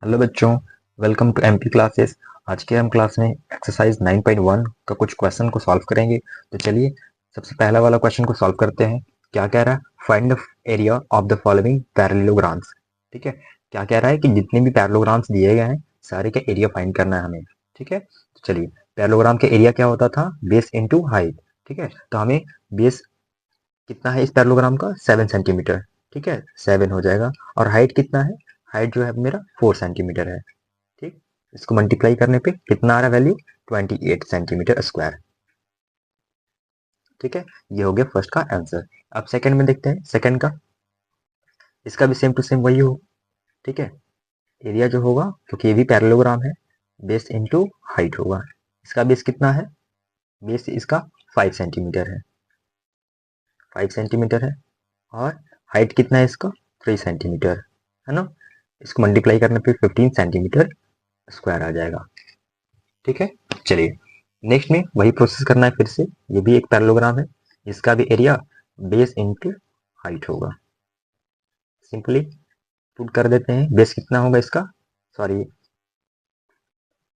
Hello बच्चों, welcome to MP classes. आज के हम क्लास में एक्सरसाइज 9.1 का कुछ क्वेश्चन को सॉल्व करेंगे। तो चलिए सबसे पहला वाला क्वेश्चन को सॉल्व करते हैं। क्या कह रहा है? Find the area of the following parallelograms. ठीक है, क्या कह रहा है कि जितने भी पैरेललोग्राम्स दिए गए हैं सारे का एरिया फाइंड करना है हमें। ठीक है, तो चलिए पैरेललोग्राम का एरिया क्या होता था? Base into height. ठीक है, तो हमें बेस कितना है इस पैरेललोग्राम का? 7 सेंटीमीटर। ठीक है, 7 हो जाएगा। और हाइट कितना है? हाइट जो है मेरा 4 सेंटीमीटर है। ठीक, इसको मल्टीप्लाई करने पे कितना आ रहा है वैल्यू? 28 centimetre square. ठीक है, ये हो गया फर्स्ट का आंसर। अब सेकंड में देखते हैं सेकंड का। इसका भी सेम टू सेम वही हो। ठीक है, एरिया जो होगा क्योंकि ये भी पैरेललोग्राम है, बेस इंटू हाइट होगा। इसका बेस कितना है? बेस इसका 5 सेंटीमीटर है। 5 सेंटीमीटर है। और हाइट कितना है इसका? 3 सेंटीमीटर है ना। इसको मल्टीप्लाई करने पे 15 सेंटीमीटर स्क्वायर आ जाएगा। ठीक है, चलिए नेक्स्ट में वही प्रोसेस करना है फिर से। ये भी एक पैरेललोग्राम है, इसका भी एरिया बेस इंटू हाइट होगा। सिंपली पुट कर देते हैं। बेस कितना होगा इसका? सॉरी,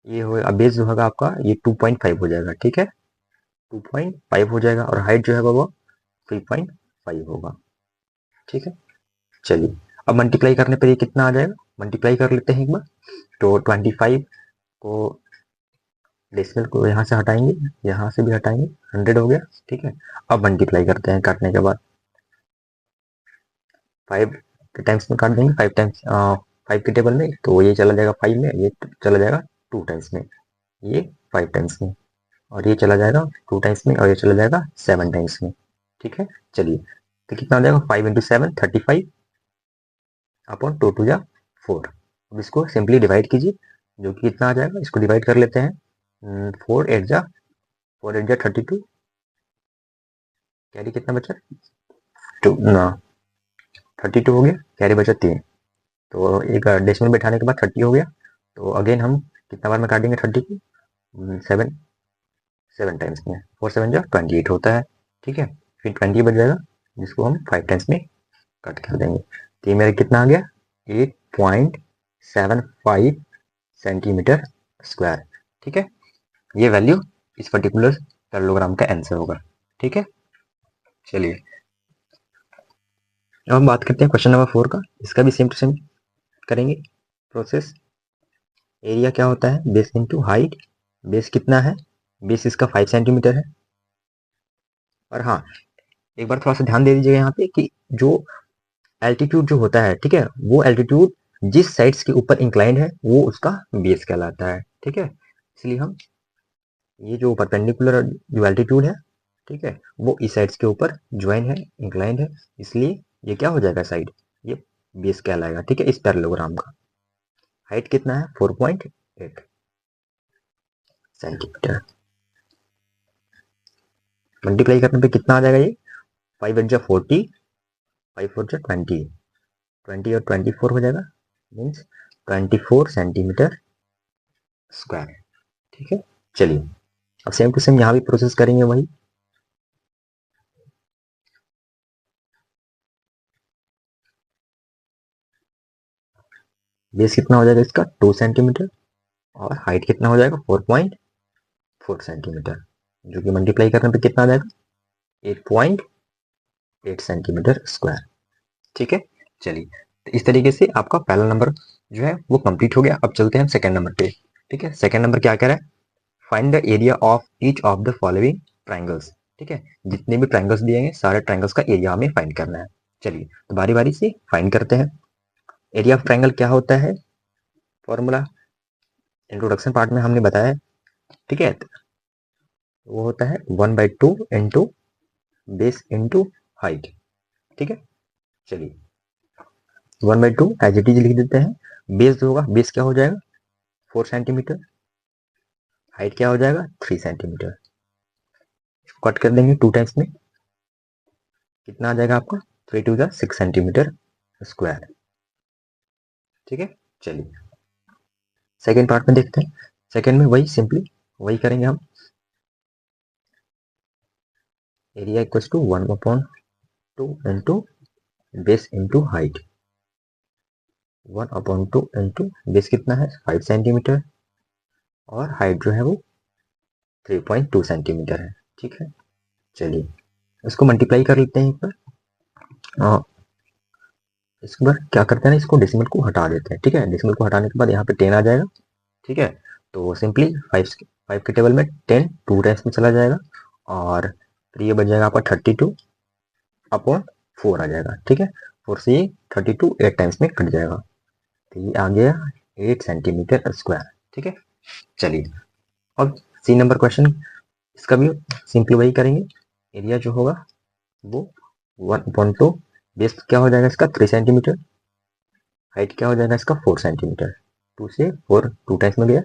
ये होगा बेस जो होगा आपका, ये 2.5 हो जाएगा। ठीक है, 2.5 हो जाएगा। और हाइट जो है वो 3.5 होगा। ठीक है, चलिए अब मल्टीप्लाई करने पर ये कितना आ जाएगा? मल्टीप्लाई कर लेते हैं एक बार। तो 25 को डेसिमल को यहाँ से हटाएंगे, यहाँ से भी हटाएंगे, 100 हो गया। ठीक है, अब मल्टीप्लाई करते हैं काटने के बाद। 5 के टाइम्स में काट देंगे। 5 टाइम्स 5 के टेबल में, तो ये चला जाएगा 5 में, ये चला जाएगा 2 टाइम्स में, ये 5 टाइम्स में, और ये चला जाएगा 2 टाइम्स में, और ये चला जाएगा 7 टाइम्स में। ठीक है, चलिए तो कितना आ जाएगा? 5 इंटू 7 35 अपॉन 2 टू जा 4। अब इसको सिंपली डिवाइड कीजिए, जो कि कितना आ जाएगा? इसको डिवाइड कर लेते हैं। 4 8 जा 32। कैरी कितना बचा? 2 ना, 32 हो गया। कैरी बचा 3। तो एक डेसिमल बैठाने के बाद 30 हो गया। तो अगेन हम कितना बार में काटेंगे 30 को? 7 7 टाइम्स में। 4 7 जो 28 होता है। ठीक है, फिर 20 बच जाएगा, जिसको हम 5 टाइम्स में कट कर देंगे। तो ये मेरा कितना आ गया? 8.75 सेंटीमीटर स्क्वायर। ठीक है, ये वैल्यू इस पर्टिकुलर पैरेललोग्राम का आंसर होगा। ठीक है, चलिए अब हम बात करते हैं क्वेश्चन नंबर 4 का। इसका भी सेम टू सेम करेंगे प्रोसेस। एरिया क्या होता है? Base into height. बेस कितना है? बेस इसका 5 सेंटीमीटर है। और हाँ, एक बार थोड़ा सा ध्यान दे दीजिएगा यहाँ पे कि जो एल्टीट्यूड जो होता है, ठीक है, वो एल्टीट्यूड जिस साइड्स के ऊपर इंक्लाइंड है वो उसका बेस कहलाता है। ठीक है, इसलिए हम ये जो परपेंडिकुलर जो एल्टीट्यूड है, ठीक है, वो इस साइड्स के ऊपर ज्वाइन है, इंक्लाइंड है, इसलिए ये क्या हो जाएगा? साइड, ये बेस कहलाएगा। ठीक है, इस पैरेललोग्राम का हाइट कितना है? 4.8 सेंटीमीटर। मल्टीप्लाई करने पे कितना आ जाएगा? ये 5 8 जा 40, 5 4 जा 20, 20 और 24 हो जाएगा, मीन्स 24 सेंटीमीटर स्क्वायर। ठीक है, चलिए अब सेम टू सेम यहाँ भी प्रोसेस करेंगे वही। बेस कितना हो जाएगा इसका? 2 सेंटीमीटर। और हाइट कितना हो जाएगा? 4.4 सेंटीमीटर, जो कि मल्टीप्लाई करने पे कितना आ जाएगा? 8.8 सेंटीमीटर स्क्वायर। ठीक है, चलिए तो इस तरीके से आपका पहला नंबर जो है वो कंप्लीट हो गया। अब चलते हैं सेकंड नंबर पे। ठीक है, सेकंड नंबर क्या कह रहा है? Find the area of each of the following triangles. ठीक है, जितने भी ट्राइंगल्स दिए गए सारे ट्राइंगल्स का एरिया हमें फाइंड करना है। चलिए तो बारी बारी से फाइंड करते हैं। एरिया ऑफ ट्राइंगल क्या होता है? फॉर्मूला इंट्रोडक्शन पार्ट में हमने बताया। ठीक है, वो होता है 1/2 इंटू बेस इंटू हाइट। ठीक है, चलिए 1/2 एज इट इज लिख देते हैं। बेस जो होगा, बेस क्या हो जाएगा? 4 सेंटीमीटर। हाइट क्या हो जाएगा? 3 सेंटीमीटर। कट कर देंगे 2 टाइम्स में, कितना आ जाएगा आपका? 3 2 जा 6 सेंटीमीटर स्क्वायर। ठीक है, चलिए सेकेंड पार्ट में देखते हैं। सेकेंड में वही सिंपली वही करेंगे हम। Area equals to 1/2 into base into height. 1/2 into base कितना है 5 सेंटीमीटर और हाइट जो है वो 3.2 सेंटीमीटर है। ठीक है, चलिए इसको मल्टीप्लाई कर लेते हैं एक बार। इसके बाद क्या करते हैं, इसको डेसिमल को हटा देते हैं। ठीक है, डेसिमल को हटाने के बाद यहाँ पे 10 आ जाएगा। ठीक है, तो सिंपली 5 के टेबल में 10 2 टाइम्स में चला जाएगा और फिर ये बच जाएगा आपका 32/4 आ जाएगा। ठीक है, 4 से 32 8 टाइम्स में कट जाएगा, तो ये आ गया 8 सेंटीमीटर स्क्वायर। ठीक है, चलिए अब सी नंबर क्वेश्चन, इसका भी सिंपली वही करेंगे। एरिया जो होगा वो 1/2, बेस क्या हो जाएगा इसका 3 सेंटीमीटर, हाइट क्या हो जाएगा इसका 4 सेंटीमीटर, 2 से 4 2 टाइम्स में गया,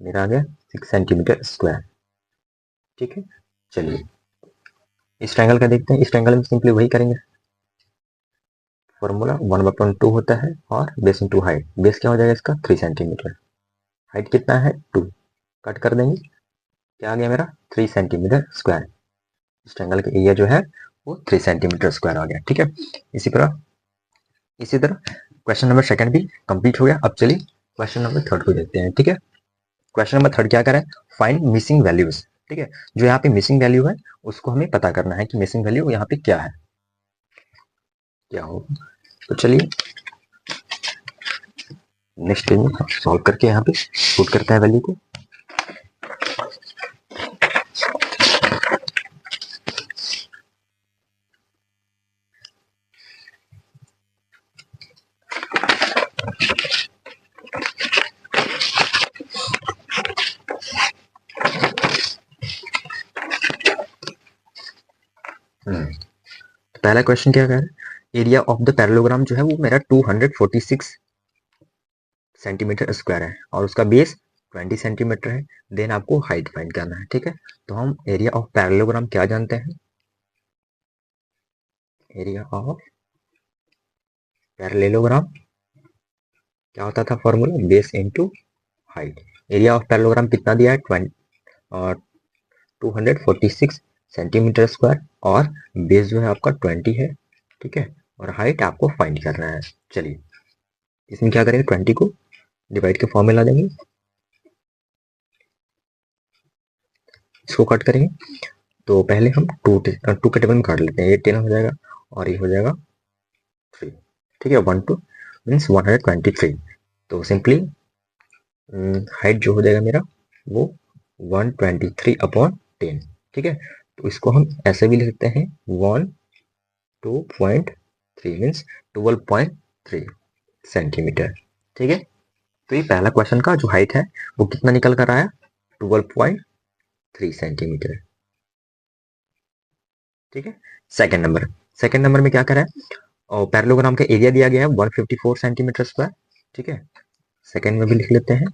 मेरा आ गया 6 सेंटीमीटर स्क्वायर। ठीक है, चलिए इस ट्रायंगल का देखते हैं। इस ट्रायंगल में सिंपली वही करेंगे, फॉर्मूला 1/2 होता है और बेस इंटू हाइट। बेस क्या हो जाएगा इसका 3 सेंटीमीटर, हाइट कितना है 2, कट कर देंगे, क्या आ गया मेरा 3 सेंटीमीटर स्क्वायर। इस ट्रायंगल का एरिया जो है वो 3 सेंटीमीटर स्क्वायर आ गया। ठीक है, इसी तरह क्वेश्चन नंबर सेकंड भी कंप्लीट हो गया। अब चलिए क्वेश्चन नंबर थर्ड को देखते हैं। ठीक है, क्वेश्चन नंबर थर्ड क्या करें, फाइंड मिसिंग वैल्यूज। ठीक है, जो यहाँ पे मिसिंग वैल्यू है उसको हमें पता करना है कि मिसिंग वैल्यू यहाँ पे क्या है, क्या होगा। तो चलिए नेक्स्ट पेज में सॉल्व करके यहाँ पे पुट करते हैं वैल्यू को। तो पहला क्वेश्चन क्या कह रहा है, एरिया ऑफ द पैरेललोग्राम जो है वो मेरा 246 सेंटीमीटर स्क्वायर है और उसका बेस 20 सेंटीमीटर है। देन आपको हाइट फाइंड करना है। ठीक है, तो हम एरिया ऑफ पैरेललोग्राम क्या जानते हैं, एरिया ऑफ पैरेललोग्राम क्या होता था formula, base into height. Area of parallelogram कितना दिया है 20 और 246 सेंटीमीटर स्क्वायर और बेस जो है आपका 20 है। ठीक है, और हाइट आपको फाइंड करना है। चलिए इसमें क्या करेंगे, 20 को डिवाइड के फॉर्म में ला देंगे, इसको कट करेंगे। तो पहले हम टू के टेबल में काट लेते हैं, ये 10 हो जाएगा और ये हो जाएगा 3। ठीक है, 1 2 मीन्स 123। तो सिंपली हाइट जो हो जाएगा मेरा वो 123/10। ठीक है, तो इसको हम ऐसे भी लिख सकते हैं 1 2.3 मीन्स 12.3 सेंटीमीटर। ठीक है, तो ये पहला क्वेश्चन का जो हाइट है वो कितना निकल कर आया 12.3 सेंटीमीटर। ठीक है, सेकंड नंबर में क्या करा है, और पैरेललोग्राम का एरिया दिया गया है 154 सेंटीमीटर स्क्वायर। ठीक है, सेकंड में भी लिख लेते हैं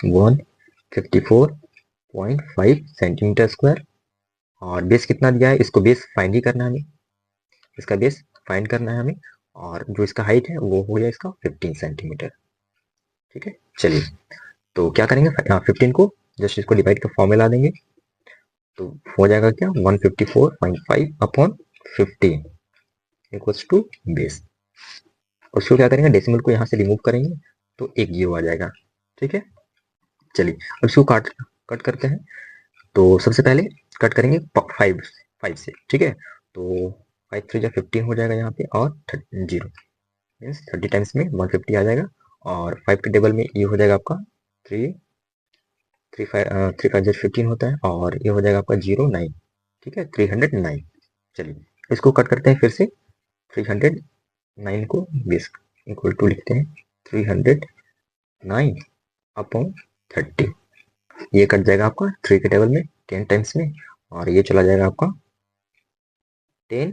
154.5 सेंटीमीटर स्क्वायर और बेस कितना दिया है, इसको बेस फाइंड ही करना है हमें, इसका बेस फाइंड करना है हमें और जो इसका हाइट है वो हो गया इसका 15 सेंटीमीटर। ठीक है, चलिए तो क्या करेंगे 15 को जस्ट इसको डिवाइड का फॉर्मूला देंगे, तो हो जाएगा क्या 154.5/15 इक्वल्स टू बेस। उसको क्या करेंगे, डेसिमल को यहाँ से रिमूव करेंगे तो एक जीरो आ जाएगा। ठीक है, चलिए अब इसको कट करते हैं। तो सबसे पहले कट करेंगे 5 से। ठीक है, तो 5 3 जा 15 हो जाएगा यहाँ पे और 0 मीन्स 30 टाइम्स में 150 आ जाएगा और 5 के टेबल में ये हो जाएगा आपका 3 3 5 जा 15 होता है और ये हो जाएगा आपका 09। ठीक है, 309। चलिए इसको कट करते हैं फिर से, 309 को बेस इक्वल टू लिखते हैं 309/30। ये कट जाएगा आपका 3 के टेबल में 10 टाइम्स में और ये चला जाएगा आपका 10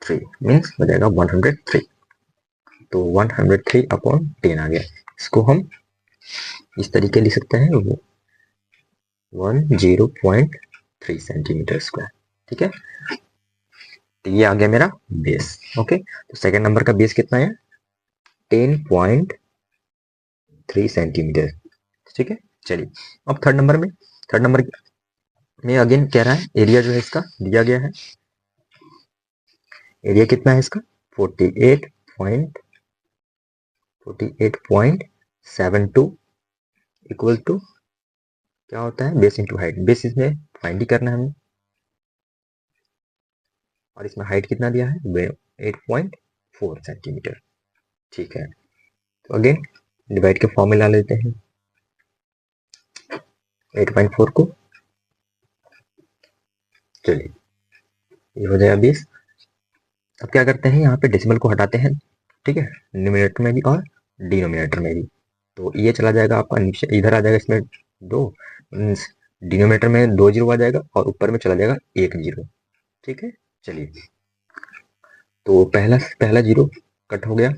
3 मीन्स हो जाएगा 103। तो 103/10 आ गया। इसको हम इस तरीके लिख सकते हैं वो 10.3 सेंटीमीटर स्क्वायर। ठीक है, तो ये आ गया मेरा बेस। ओके, तो सेकंड नंबर का बेस कितना है 10.3 सेंटीमीटर। ठीक है, चलिए अब थर्ड नंबर में अगेन कह रहा है एरिया जो है इसका दिया गया है, एरिया कितना है इसका 48.5 48.72 इक्वल टू क्या होता है, बेस इंटू हाइट। बेस इसमें फाइंड ही करना है हमें, और इसमें हाइट कितना दिया है, 8.4 सेंटीमीटर। ठीक है, तो अगेन डिवाइड के फॉर्म में ला लेते हैं 8.4 को। चलिए ये हो जाएगा 20। अब क्या करते हैं, यहाँ पे डेसिमल को हटाते हैं, ठीक है, न्यूमरेटर में भी और डिनोमिनेटर में भी। तो ये चला जाएगा आपका नीचे, इधर आ जाएगा इसमें 2, डिनोमिनेटर में 2 जीरो आ जाएगा और ऊपर में चला जाएगा 1 जीरो। ठीक है, चलिए तो पहला पहला जीरो कट हो गया।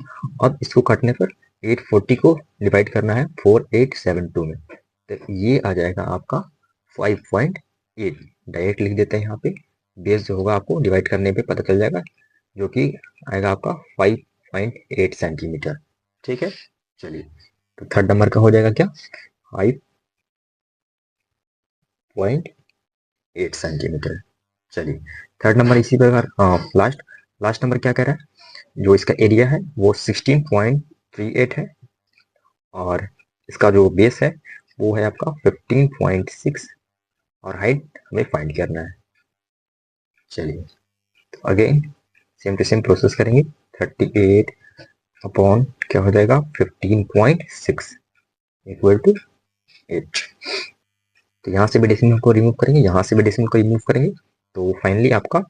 अब इसको काटने पर 840 को डिवाइड करना है 4872 में, तो ये आ जाएगा आपका 5.8। डायरेक्ट लिख देते हैं यहाँ पे, बेस जो होगा आपको डिवाइड करने पे पता चल जाएगा, जो कि आएगा आपका 5.8 सेंटीमीटर। ठीक है, चलिए तो थर्ड नंबर का हो जाएगा क्या, 5.8 सेंटीमीटर। चलिए थर्ड नंबर इसी प्रकार लास्ट नंबर क्या कह रहा है, जो इसका एरिया है वो 16.38 है, और इसका जो बेस है वो है आपका 15.6, और हाइट हमें फाइंड करना है। चलिए तो again same to same process करेंगे। 38 अपॉन क्या हो जाएगा 15.6 इक्वल टू 8। तो यहाँ से भी डेसिमल को रिमूव करेंगे, यहाँ से भी डेसिमल को रिमूव करेंगे, तो फाइनली आपका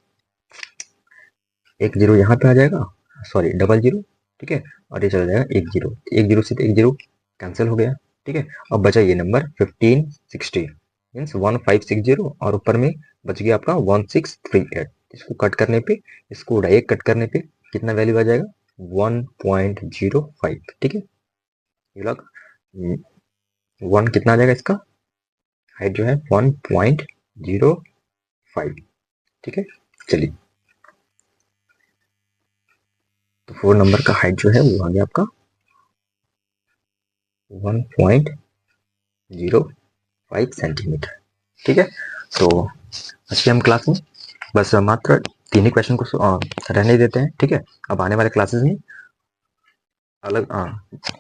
एक जीरो यहाँ पे आ जाएगा, सॉरी डबल जीरो। ठीक है, और ये चला जाएगा एक जीरो, एक जीरो से तो एक जीरो कैंसिल हो गया। ठीक है, अब बचा ये नंबर 1560 मीन्स 1560, और ऊपर में बच गया आपका 1638। इसको कट करने पे, इसको डायरेक्ट कट करने पे कितना वैल्यू आ जाएगा, 1.05। ठीक है, ये लग 1 कितना आ जाएगा, इसका हाइट जो है 1.05। ठीक है, चलिए तो 4 नंबर का हाइट जो है वो आ गया आपका 1.05 सेंटीमीटर। ठीक है, तो आज की हम क्लास में बस मात्र 3 ही क्वेश्चन को रहने देते हैं। ठीक है, अब आने वाले क्लासेस में अलग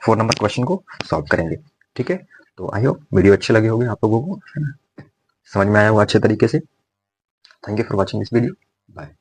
4 नंबर क्वेश्चन को सॉल्व करेंगे। ठीक है, तो आई होप वीडियो अच्छे लगे होंगे आप लोगों को, समझ में आया होगा अच्छे तरीके से। Thank you for watching this video, bye.